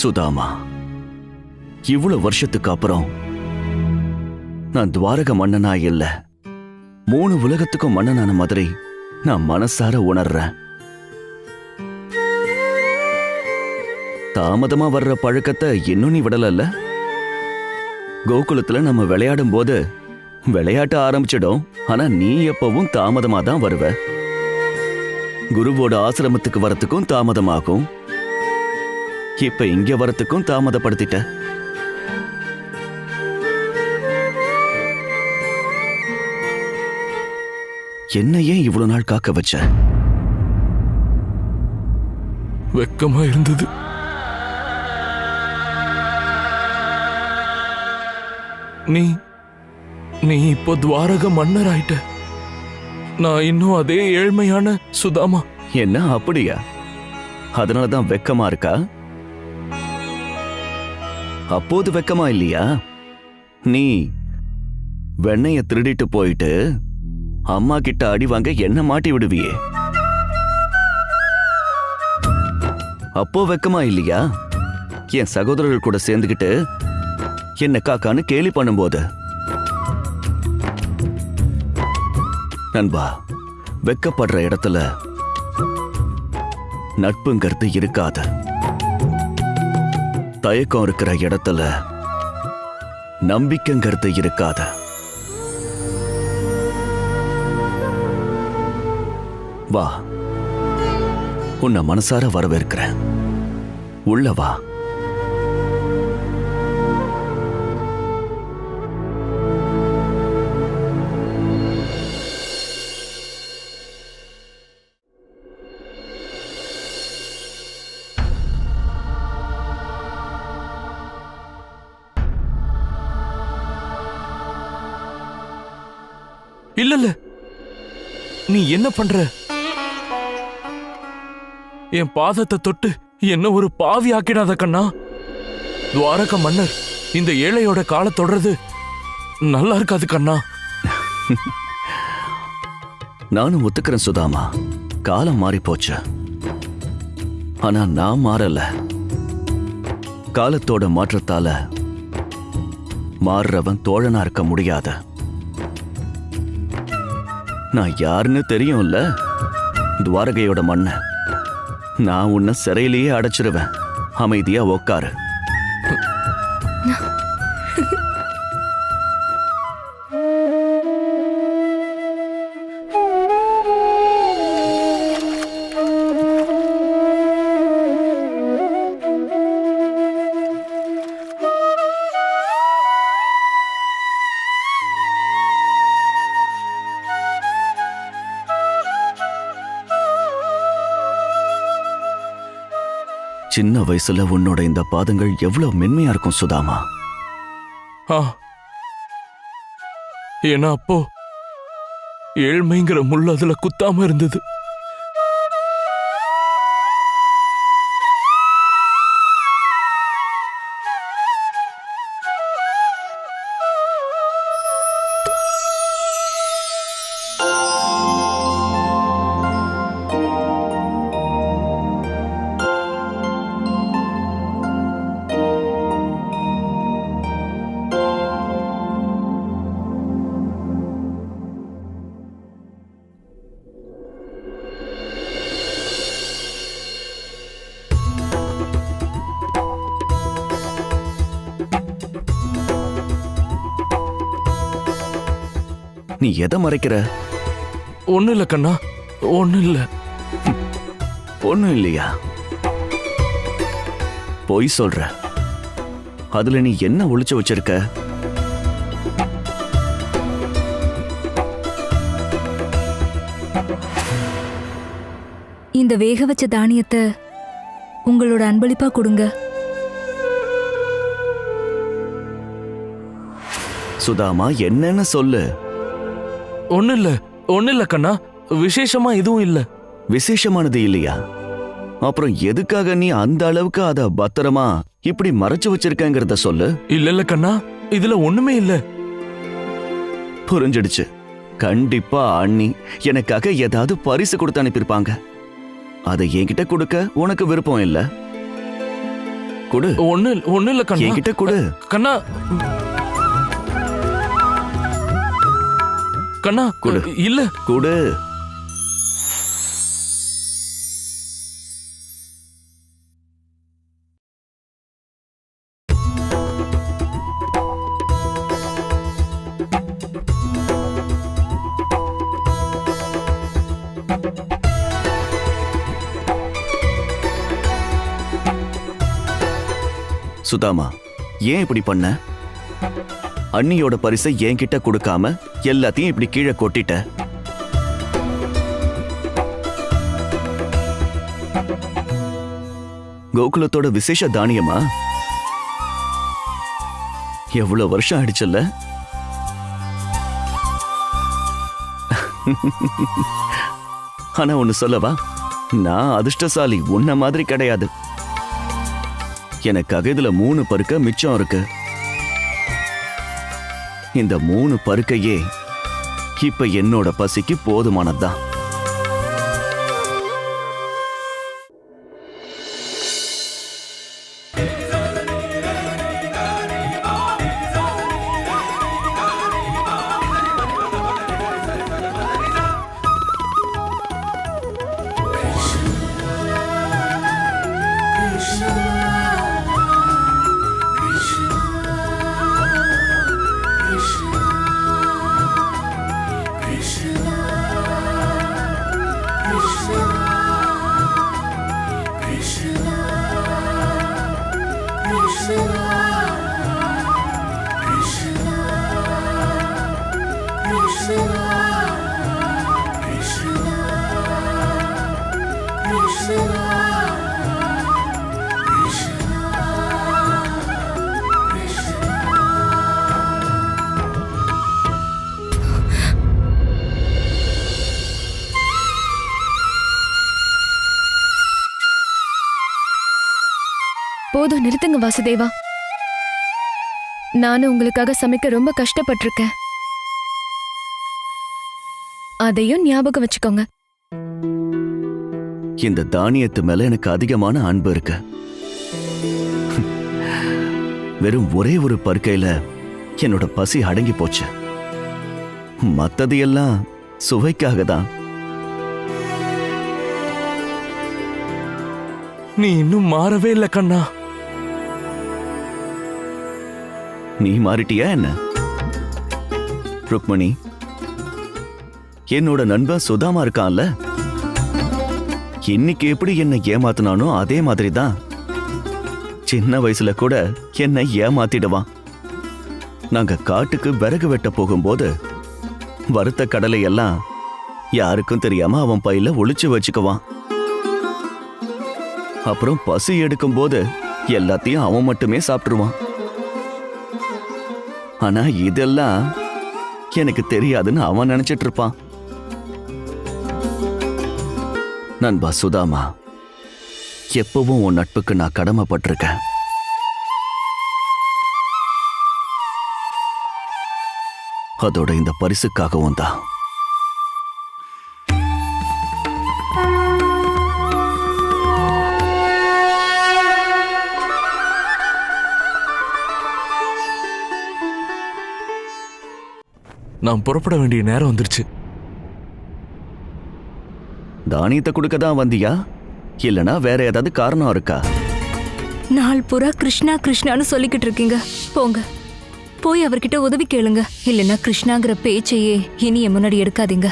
சுதாமா, இவ்வளவு வருஷத்துக்கு அப்புறம் நான் துவாரக மன்னனா இல்ல, 3 உலகத்துக்கும் மன்னனான மாதிரி நான் மனசார உணர்றேன். தாமதமா வர்ற பழக்கத்தை இன்னும் நீ விடலல்ல? கோகுலத்துல நம்ம விளையாடும் போது விளையாட்டு ஆரம்பிச்சிடும், ஆனா நீ எப்பவும் தாமதமா தான் வருவ. குருவோட ஆசிரமத்துக்கு வரத்துக்கும் தாமதமாகும். இப்ப இங்க வரத்துக்கும் தாமதப்படுத்திட்ட. என்ன ஏன் இவ்வளவு நாள் காக்க வச்ச? வெக்கமா இருந்தது. நீ இப்போ துவாரக மன்னர் ஆயிட்ட. நான் இன்னும் அதே ஏழ்மையான சுதாமா. என்ன அப்படியா? அதனாலதான் வெக்கமா இருக்கா? அப்போது வெக்கமா இல்லையா? நீ வெண்ணைய திருடிட்டு போயிட்டு அம்மா கிட்ட அடி வாங்க என்ன மாட்டி விடுவியே, அப்போ வெக்கமா இல்லையா? என் சகோதரர்கள் கூட சேர்ந்துகிட்டு என்ன காக்கான்னு கேலி பண்ணும்போது. நண்பா, வெக்கப்படுற இடத்துல நட்புங்கிறது இருக்காது. தயக்கம் இருக்கிற இடத்துல நம்பிக்கைங்கிறது இருக்காது. வா, உன்னை மனசார வரவேற்கிறேன். உள்ள வா. இல்ல, நீ என்ன பண்ற? என் பாதத்தை தொட்டு என்ன ஒரு பாவி ஆக்கிடாத கண்ணா. துவாரக மன்னர் இந்த ஏழையோட காலை தொடர்றது நல்லா இருக்காது கண்ணா. நானும் ஒத்துக்கிறேன் சுதாமா, காலம் மாறி போச்சு. ஆனா நான் மாறல. காலத்தோட மாற்றத்தால மாறுறவன் தோழனா இருக்க முடியாத. நான் யாருன்னு தெரியும்ல, துவாரகையோட மன்ன. நான் உன்னை சிறையிலேயே அடைச்சிருவேன். அமைதியா உக்காரு. சின்ன வயசுல உன்னோட இந்த பாதங்கள் எவ்வளவு மென்மையா இருக்கும் சுதாமா. ஏன்னா அப்போ ஏழ்மைங்கிற முள் அதுல குத்தாம இருந்தது. நீ எதை மறைக்கிற? ஒண்ணு இல்ல கண்ணா, ஒண்ணு இல்ல. ஒண்ணும் இல்லையா? பொய் சொல்ற. அதுல நீ என்ன ஒளிச்சு வச்சிருக்க? இந்த வேக வச்ச தானியத்தை உங்களோட அன்பளிப்பா கொடுங்க. சுதாமா, என்னன்னு சொல்லு. ஒண்ணு இல்ல கண்ணா, விசேஷமா எதுவும் இல்ல. விசேஷமானது இல்லையா? அப்புறம் எதுக்காக நீ அந்த அளவுக்கு அத பத்திரமா இப்படி மறைச்சு வச்சிருக்கங்கிறத சொல்லு. இல்ல கண்ணா, இதுல ஒண்ணுமே இல்ல. புரிஞ்சிடுச்சு. கண்டிப்பா அண்ணி எனக்காக ஏதாவது பரிசு கொடுத்து அனுப்பியிருப்பாங்க. அதை என்கிட்ட கொடுக்க உனக்கு விருப்பம் இல்ல. கொடு. ஒண்ணு இல்ல கண்ணா. என்கிட்ட கொடு. கண்ணா கண்ணா கொடு. இல்ல கொடு. சுதாமா, ஏன் இப்படி பண்ண? அண்ணியோட பரிசை என்கிட்ட கொடுக்காம எல்லாத்தையும் இப்படி கீழே கொட்டிட்ட. கோகுலத்தோட விசேஷ தானியமா? எவ்வளவு வருஷம் ஆயிடுச்சல்ல? ஆனா ஒண்ணு சொல்லவா, நான் அதிர்ஷ்டசாலி, உன்ன மாதிரி கிடையாது. எனக்காக இதுல 3 பருக்க மிச்சம் இருக்கு. இந்த 3 பருக்கையே இப்ப என்னோட பசிக்கு போதுமானதுதான். போதும், நிறுத்துங்க வாசுதேவா. நானும் உங்களுக்காக சமைக்க ரொம்ப கஷ்டப்பட்டிருக்கேன். அதையும் ஞாபகம் வச்சுக்கோங்க. இந்த தானியத்து மேல எனக்கு அதிகமான அன்பு இருக்கு. வெறும் ஒரே ஒரு பருக்கையில என்னோட பசி அடங்கி போச்சு. மத்தது எல்லாம் சுவைக்காக தான். நீ இன்னும் மாறவே இல்ல கண்ணா. நீ மாறிட்டியா என்ன? ருக்மணி, என்னோட நண்பன் சுதாமா இருக்கான்ல, இன்னைக்கு எப்படி என்னை ஏமாத்தினானோ அதே மாதிரி தான் சின்ன வயசுல கூட என்னை ஏமாத்திடுவான். நாங்க காட்டுக்கு விறகு வெட்ட போகும்போது வறுத்த கடலை எல்லாம் யாருக்கும் தெரியாம அவன் பையில ஒளிச்சு வச்சுக்குவான். அப்புறம் பசி எடுக்கும் போது எல்லாத்தையும் அவன் மட்டுமே சாப்பிட்டுருவான். ஆனா இதெல்லாம் எனக்கு தெரியாதுன்னு அவன் நினைச்சிட்டு இருப்பான். நண்பா சுதாமா, எப்பவும் உன் நட்புக்கு நான் கடமைப்பட்டிருக்கேன். அதோட இந்த பரிசுக்காகவும் தான். நான் புறப்பட வேண்டிய நேரம் வந்துருச்சு. தானியத்தை கொடுக்க தான் வந்தியா, இல்லனா வேற ஏதாவது காரணம் இருக்கா? நாள் பூரா கிருஷ்ணா கிருஷ்ணான்னு சொல்லிக்கிட்டு இருக்கீங்க. போங்க, போய் அவர்கிட்ட உதவி கேளுங்க. இல்லைன்னா கிருஷ்ணாங்கிற பேச்சையே இனி என் முன்னாடி எடுக்காதீங்க.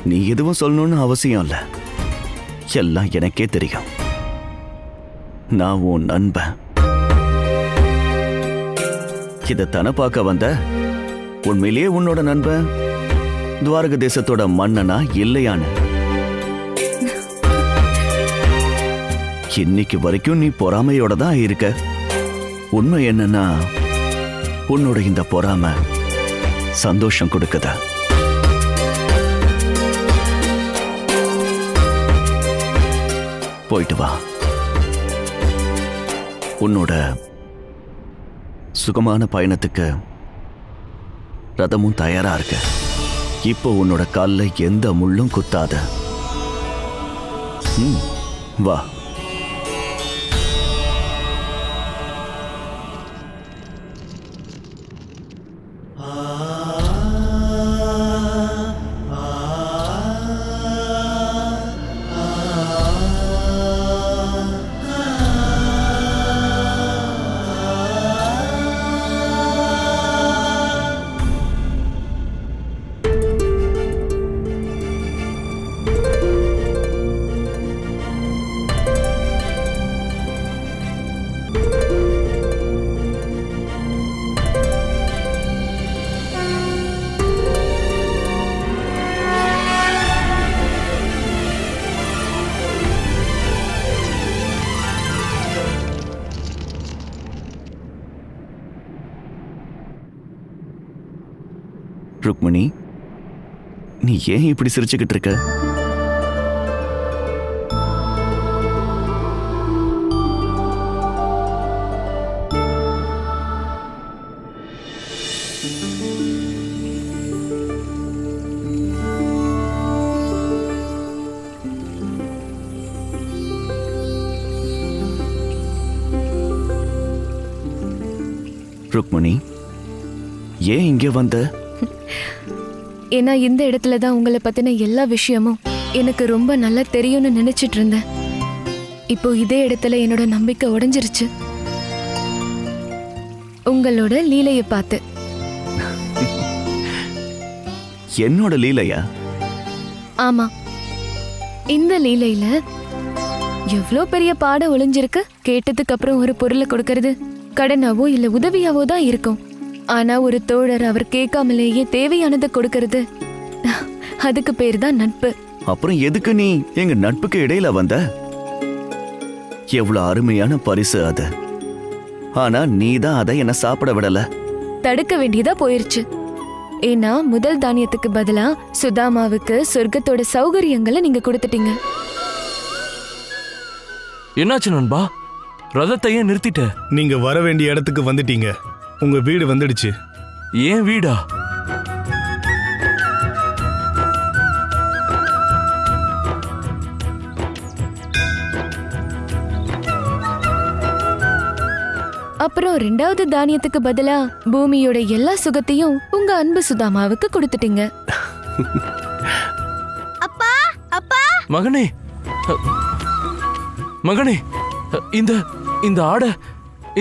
நீ எதுவும் சொல்லணும்னு அவசியம் இல்ல, எல்லாம் எனக்கே தெரியும். நான் உன் நண்பன். இத தன பார்க்க வந்த உண்மையிலேயே உன்னோட நண்பன் துவாரக தேசத்தோட மன்னனா இல்லையான்னு இன்னைக்கு வரைக்கும் நீ பொறாமையோட தான் இருக்க. உண்மை என்னன்னா, உன்னோட இந்த பொறாமை சந்தோஷம் கொடுக்குதா? போயிட்டு வா. உன்னோட சுகமான பயணத்துக்கு ரதமும் தயாரா இருக்கு. இப்போ உன்னோட கால்ல எந்த முள்ளும் குத்தாத. வா. ருக்மணி, நீ ஏன் இப்படி சிரிச்சுக்கிட்டு இருக்க? ருக்மணி, ஏன் இங்க வந்த? ஏன்னா இந்த இடத்துல தான் உங்களை பத்தின எல்லா விஷயமும் எனக்கு ரொம்ப நல்லா தெரியும்னு நினைச்சிட்டு இருந்தேன். இப்போ இதே இடத்துல என்னோட நம்பிக்கை உடைஞ்சிருச்சு உங்களோட லீலையை பார்த்து. என்னோட லீலையா? ஆமா, இந்த லீலையில எவ்வளோ பெரிய பாடம் ஒளிஞ்சிருக்கு. கேட்டதுக்கு அப்புறம் ஒரு பொருளை கொடுக்கறது கடனாவோ இல்ல உதவியாவோ தான் இருக்கும். ஆனா ஒரு தோழர் அவர் கேட்காமலேயே தேவையானதை கொடுக்கறது, அதுக்கு பேர் தான் நட்பு. அப்புறம் எதுக்கு நீ எங்க நட்புக்கு இடையில வந்த? எவ்வளவு அருமையான பரிசு அது. ஆனா நீ தான் அதை என்ன சாப்பிட விடல. தடுக்க வேண்டியதா போயிருச்சு. ஏன்னா முதல் தானியத்துக்கு பதிலா சுதாமாவுக்கு சொர்க்கத்தோட சௌகரியங்களை நீங்க கொடுத்துட்டீங்க. என்னாச்சு நண்பா? ரதத்தை ஏன் நிறுத்திட்ட? நீங்க வர வேண்டிய இடத்துக்கு வந்துட்டீங்க. உங்க வீடு வந்துடுச்சு. ஏன் வீடா? அப்புறம் ரெண்டாவது தானியத்துக்கு பதிலா பூமியோட எல்லா சுகத்தையும் உங்க அன்பு சுதாமாவுக்கு கொடுத்துட்டீங்க. அப்பா அப்பா மகனே, மகனே, இந்த இந்த ஆடை,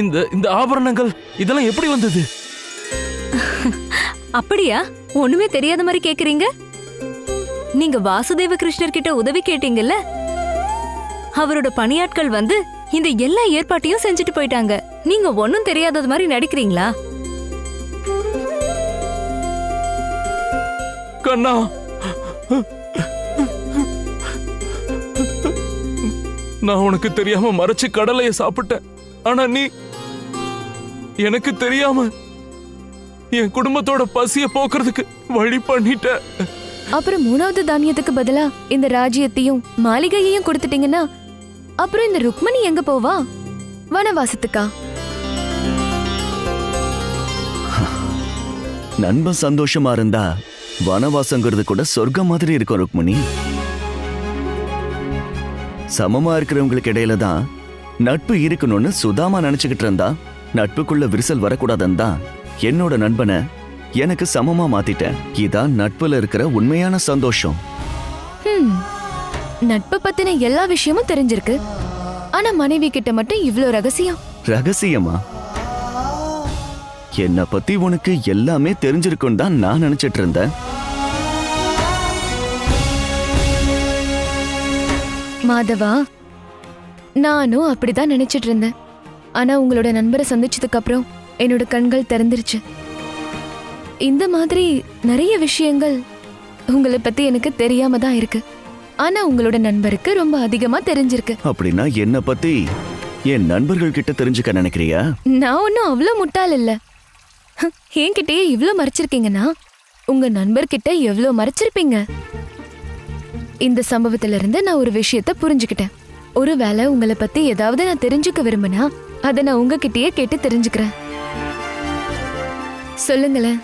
இந்த இந்த ஆபரணங்கள் இதெல்லாம் எப்படி வந்தது? அப்படியா? ஒண்ணுமே தெரியாத மாதிரி கேக்குறீங்க. நீங்க வாசுதேவ கிருஷ்ணர் கிட்ட உதவி கேட்டீங்கல்ல, அவரோட பணியாட்கள் வந்து இந்த எல்லா ஏற்பாட்டையும் செஞ்சுட்டு போயிட்டாங்க. நீங்க ஒன்னும் தெரியாதது மாதிரி நடிக்கிறீங்களா? கண்ணா, நான் உனக்கு தெரியாம மறைச்சு கடலைய சாப்பிட்டேன். ஆனா நீ எனக்கு தெரியாம என் குடும்பத்தோட பசிய போக்குறதுக்கு வழி பண்ணிட்ட. அப்புறம் மூணாவது தானியத்துக்கு பதிலா இந்த ராஜ்யத்தையும் மாளிகையையும் கொடுத்துட்டீங்கன்னா அப்புறம் இந்த ருக்மணி எங்க போவா? வனவாசத்துக்கா? நண்பன் சந்தோஷமா இருந்தா வனவாசங்கிறது கூட சொர்க்கம் மாதிரி இருக்கும் ருக்மணி. சமமா இருக்கிறவங்களுக்கு இடையில தான் நட்பு இருக்கணும்னு சுதாமா நினைச்சுக்கிட்டு இருந்தா நட்புக்குள்ள விரிசல் வரக்கூடாதுன்னு தான் என்னோட நண்பனை எனக்கு சமமா மாத்திட்டேன். இதான் நட்புல இருக்கிற உண்மையான சந்தோஷம். நட்பு பத்தின எல்லா விஷயமும் தெரிஞ்சிருக்கு. ஆனா மனைவி கிட்ட மட்டும் இவ்ளோ ரகசியம். ரகசியமா? என்ன பத்தி உனக்கு எல்லாமே தெரிஞ்சிருக்குன்னு தான் நான் நினைச்சிட்டு இருந்தேன். மாதவா, நானும் அப்படிதான் நினைச்சிட்டு இருந்தேன். ஆனா உங்களோட நண்பரை சந்திச்சதுக்கு அப்புறம் என்னோட கண்கள் திறந்துருச்சு. இந்த மாதிரி நிறைய விஷயங்கள் உங்களை பத்தி எனக்கு தெரியாம தான் இருக்கு. ஆனா உங்களோட நண்பருக்கு ரொம்ப அதிகமா தெரிஞ்சிருக்கு. அப்படின்னா என்ன பத்தி என் நண்பர்கள் கிட்ட தெரிஞ்சுக்க நினைக்கிறியா? நான் ஒன்னும் அவ்வளோ முட்டாள் இல்ல. என்கிட்டயே இவ்ளோ மறைச்சிருக்கீங்கன்னா உங்க நண்பர்கிட்ட எவ்வளோ மறைச்சிருப்பீங்க. இந்த சம்பவத்துல இருந்து நான் ஒரு விஷயத்த புரிஞ்சுக்கிட்டேன். ஒருவேளை உங்களை பத்தி ஏதாவது நான் தெரிஞ்சுக்க விரும்பினா அதை நான் உங்ககிட்டயே கேட்டு தெரிஞ்சுக்கிறேன். சொல்லுங்களேன்.